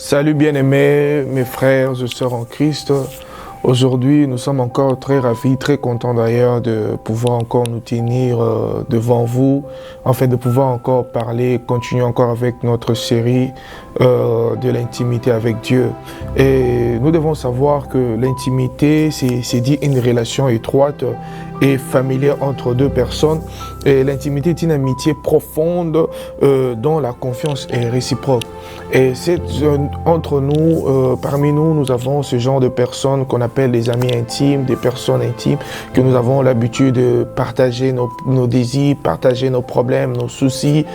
Salut bien-aimés, mes frères et sœurs en Christ. Aujourd'hui, nous sommes encore très ravis, très contents d'ailleurs de pouvoir encore nous tenir devant vous, en fait de pouvoir encore parler, continuer encore avec notre série de l'intimité avec Dieu. Et nous devons savoir que l'intimité, c'est dit une relation étroite et familière entre deux personnes. Et l'intimité est une amitié profonde dont la confiance est réciproque. Et c'est entre nous, parmi nous, nous avons ce genre de personnes qu'on appelle des amis intimes, des personnes intimes, que nous avons l'habitude de partager nos désirs, partager nos problèmes, nos soucis.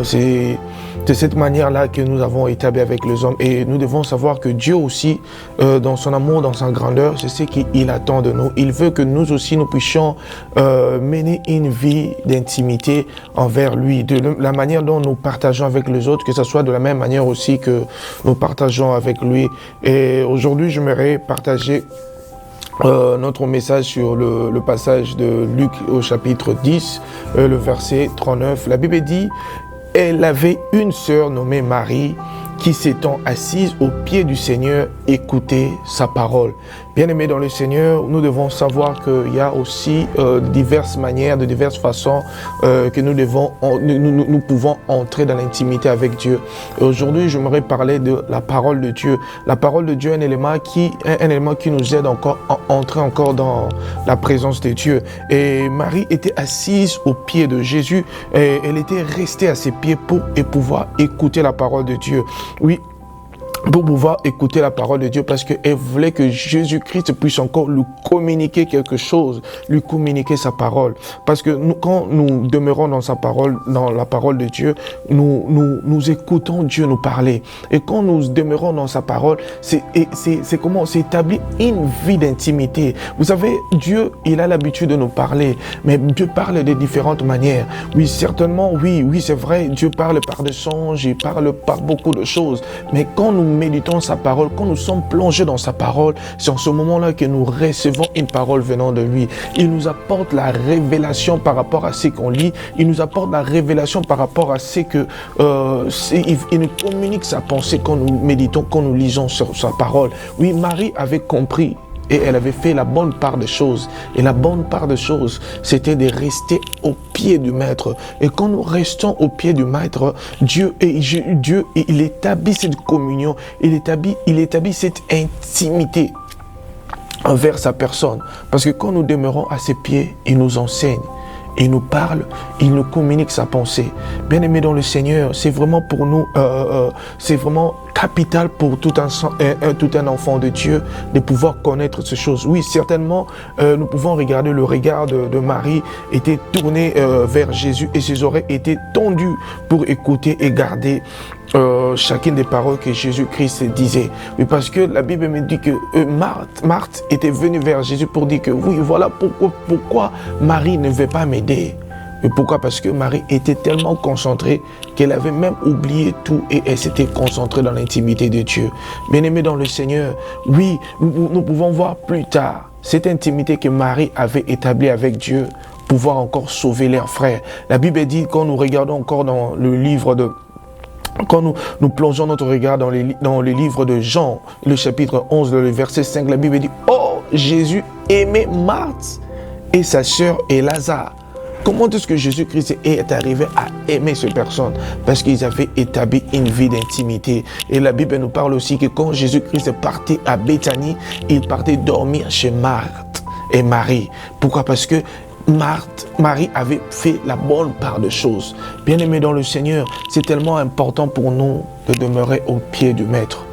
C'est de cette manière-là que nous avons établi avec les hommes. Et nous devons savoir que Dieu aussi, dans son amour, dans sa grandeur, c'est ce qu'il attend de nous. Il veut que nous aussi, nous puissions mener une vie d'intimité envers lui. De la manière dont nous partageons avec les autres, que ce soit de la même manière aussi que nous partageons avec lui. Et aujourd'hui, j'aimerais partager notre message sur le passage de Luc au chapitre 10, le verset 39. La Bible dit: elle avait une sœur nommée Marie qui, s'étant assise aux pieds du Seigneur, écoutait sa parole. Bien-aimés dans le Seigneur, nous devons savoir qu'il y a aussi diverses manières, de diverses façons que nous pouvons entrer dans l'intimité avec Dieu. Aujourd'hui, j'aimerais parler de la parole de Dieu. La parole de Dieu est un élément qui nous aide encore à entrer encore dans la présence de Dieu. Et Marie était assise aux pieds de Jésus et elle était restée à ses pieds pour pouvoir écouter la parole de Dieu. Oui, pour pouvoir écouter la parole de Dieu, parce qu'elle voulait que Jésus-Christ puisse encore lui communiquer quelque chose, lui communiquer sa parole. Parce que quand nous demeurons dans sa parole, dans la parole de Dieu, nous écoutons Dieu nous parler. Et quand nous demeurons dans sa parole, c'est comment s'établit une vie d'intimité. Vous savez, Dieu, il a l'habitude de nous parler, mais Dieu parle de différentes manières. Oui, certainement, oui, c'est vrai, Dieu parle par des songes, il parle par beaucoup de choses. Mais quand nous méditons sa parole, quand nous sommes plongés dans sa parole, c'est en ce moment-là que nous recevons une parole venant de lui. Il nous apporte la révélation par rapport à ce qu'on lit, il nous apporte la révélation par rapport à ce que il nous communique sa pensée quand nous méditons, quand nous lisons sur sa parole. Oui, Marie avait compris et elle avait fait la bonne part des choses. Et la bonne part des choses, c'était de rester au pied du Maître. Et quand nous restons au pied du Maître, Dieu, il établit cette communion, il établit cette intimité envers sa personne. Parce que quand nous demeurons à ses pieds, il nous enseigne. Il nous parle, il nous communique sa pensée. Bien-aimés dans le Seigneur, c'est vraiment pour nous, c'est vraiment capital pour tout un enfant de Dieu de pouvoir connaître ces choses. Oui, certainement, nous pouvons regarder le regard de Marie était tourné vers Jésus et ses oreilles étaient tendues pour écouter et garder chacune des paroles que Jésus-Christ disait. Oui, parce que la Bible me dit que Marthe était venue vers Jésus pour dire que oui, voilà pourquoi Marie ne veut pas m'aider. Et pourquoi? Parce que Marie était tellement concentrée qu'elle avait même oublié tout et elle s'était concentrée dans l'intimité de Dieu. Bien-aimés dans le Seigneur, oui, nous pouvons voir plus tard cette intimité que Marie avait établie avec Dieu, pouvoir encore sauver leurs frères. La Bible dit, quand nous regardons encore dans le livre de... Quand nous plongeons notre regard dans le livre de Jean, le chapitre 11, le verset 5, la Bible dit: oh, Jésus aimait Marthe et sa sœur et Lazare. Comment est-ce que Jésus-Christ est arrivé à aimer ces personnes? Parce qu'ils avaient établi une vie d'intimité. Et la Bible nous parle aussi que quand Jésus-Christ partait à Béthanie, il partait dormir chez Marthe et Marie. Pourquoi? Parce que Marie avait fait la bonne part de choses. Bien-aimés dans le Seigneur, c'est tellement important pour nous de demeurer au pied du Maître.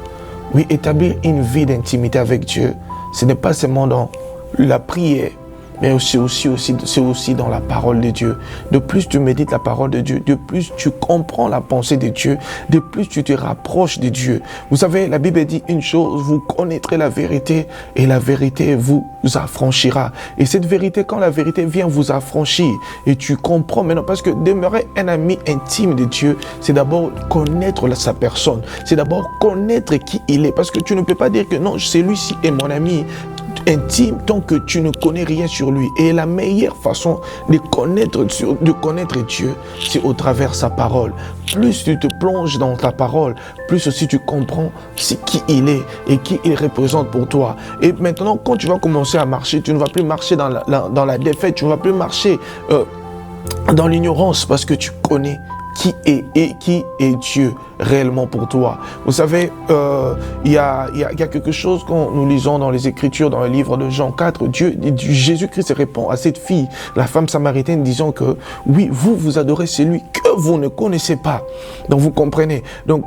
Oui, établir une vie d'intimité avec Dieu, ce n'est pas seulement dans la prière, mais c'est aussi dans la parole de Dieu. De plus tu médites la parole de Dieu, de plus tu comprends la pensée de Dieu, de plus tu te rapproches de Dieu. Vous savez, la Bible dit une chose: vous connaîtrez la vérité et la vérité vous affranchira. Et cette vérité, quand la vérité vient vous affranchir et tu comprends maintenant, parce que demeurer un ami intime de Dieu, c'est d'abord connaître sa personne, c'est d'abord connaître qui il est. Parce que tu ne peux pas dire que non, celui-ci est mon ami. intime tant que tu ne connais rien sur lui. Et la meilleure façon de connaître Dieu, c'est au travers sa parole. Plus tu te plonges dans ta parole, plus aussi tu comprends qui il est et qui il représente pour toi. Et maintenant, quand tu vas commencer à marcher, tu ne vas plus marcher dans la défaite, tu ne vas plus marcher dans l'ignorance parce que tu connais qui est Dieu réellement pour toi. Vous savez, il y a quelque chose quand nous lisons dans les Écritures, dans le livre de Jean 4, Jésus-Christ répond à cette fille, la femme samaritaine, disant que oui, vous adorez celui que vous ne connaissez pas. Donc vous comprenez. Donc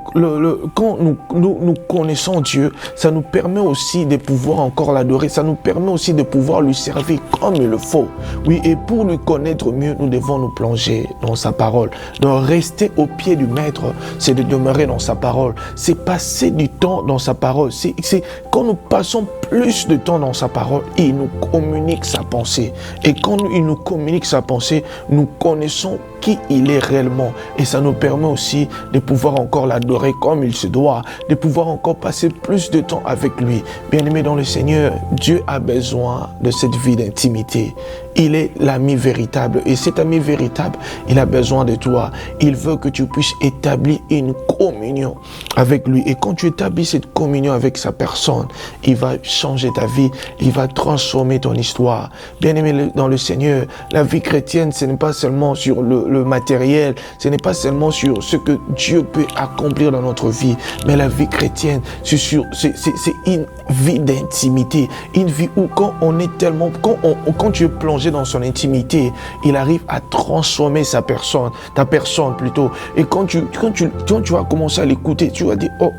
quand nous connaissons Dieu, ça nous permet aussi de pouvoir encore l'adorer, ça nous permet aussi de pouvoir lui servir comme il le faut. Oui, et pour lui connaître mieux, nous devons nous plonger dans sa parole. Donc rester au pied du Maître, c'est de demeurer dans sa parole, c'est passer du temps dans sa parole. C'est quand nous passons plus de temps dans sa parole, il nous communique sa pensée. Et quand il nous communique sa pensée, nous connaissons qui il est réellement. Et ça nous permet aussi de pouvoir encore l'adorer comme il se doit, de pouvoir encore passer plus de temps avec lui. Bien-aimé dans le Seigneur, Dieu a besoin de cette vie d'intimité. Il est l'ami véritable. Et cet ami véritable, il a besoin de toi. Il veut que tu puisses établir une communion avec lui. Et quand tu établis cette communion avec sa personne, il va changer ta vie. Il va transformer ton histoire. Bien-aimé dans le Seigneur, la vie chrétienne, ce n'est pas seulement sur le matériel, ce n'est pas seulement sur ce que Dieu peut accomplir dans notre vie, mais la vie chrétienne, c'est une vie d'intimité, une vie où quand on est tellement, quand tu es plongé dans son intimité, il arrive à transformer ta personne plutôt. Et quand tu vas commencer à l'écouter, tu vas dire, oh,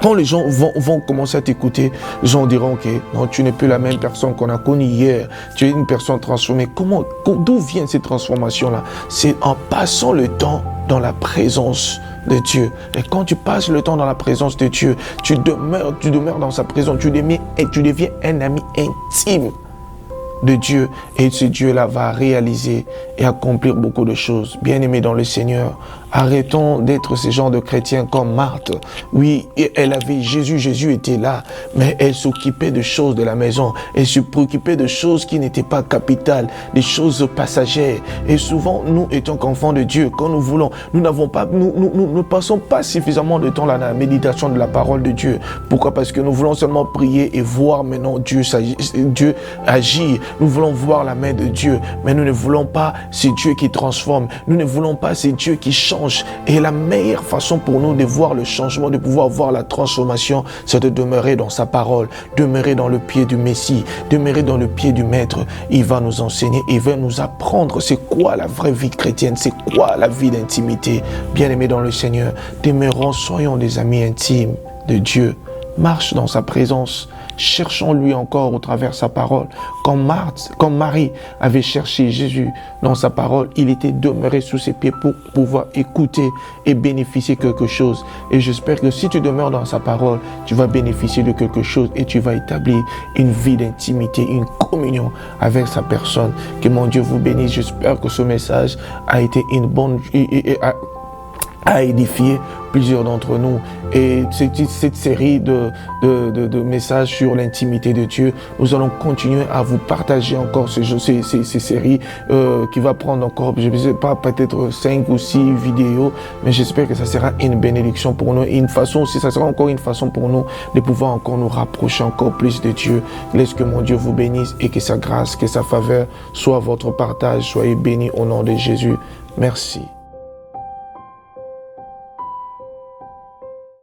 quand les gens vont commencer à t'écouter, les gens diront, ok, non, tu n'es plus la même personne qu'on a connue hier. Tu es une personne transformée. D'où vient cette transformation-là? C'est en passant le temps dans la présence de Dieu. Et quand tu passes le temps dans la présence de Dieu, tu demeures dans sa présence, tu deviens un ami intime de Dieu, et ce Dieu-là va réaliser et accomplir beaucoup de choses. Bien-aimés dans le Seigneur, arrêtons d'être ce genre de chrétiens comme Marthe. Oui, elle avait Jésus était là, mais elle s'occupait de choses de la maison. Elle se préoccupait de choses qui n'étaient pas capitales, des choses passagères. Et souvent, nous étant qu'enfants de Dieu, quand nous voulons, nous ne passons pas suffisamment de temps dans la méditation de la parole de Dieu. Pourquoi? Parce que nous voulons seulement prier et voir maintenant Dieu agir. Nous voulons voir la main de Dieu, mais nous ne voulons pas ce Dieu qui transforme. Nous ne voulons pas ce Dieu qui change. Et la meilleure façon pour nous de voir le changement, de pouvoir voir la transformation, c'est de demeurer dans sa parole, demeurer dans le pied du Messie, demeurer dans le pied du Maître. Il va nous enseigner, il va nous apprendre c'est quoi la vraie vie chrétienne, c'est quoi la vie d'intimité. Bien-aimés dans le Seigneur, demeurons, soyons des amis intimes de Dieu. Marche dans sa présence. Cherchons-lui encore au travers sa parole. Quand Marie avait cherché Jésus dans sa parole, il était demeuré sous ses pieds pour pouvoir écouter et bénéficier quelque chose. Et j'espère que si tu demeures dans sa parole, tu vas bénéficier de quelque chose et tu vas établir une vie d'intimité, une communion avec sa personne. Que mon Dieu vous bénisse. J'espère que ce message a été une bonne... a édifié plusieurs d'entre nous. Et cette série de messages sur l'intimité de Dieu, nous allons continuer à vous partager encore ces séries qui va prendre encore, je ne sais pas, peut-être 5 ou 6 vidéos, mais j'espère que ça sera une bénédiction pour nous. Et une façon aussi, ça sera encore une façon pour nous de pouvoir encore nous rapprocher encore plus de Dieu. Laisse que mon Dieu vous bénisse et que sa grâce, que sa faveur soit votre partage. Soyez bénis au nom de Jésus. Merci.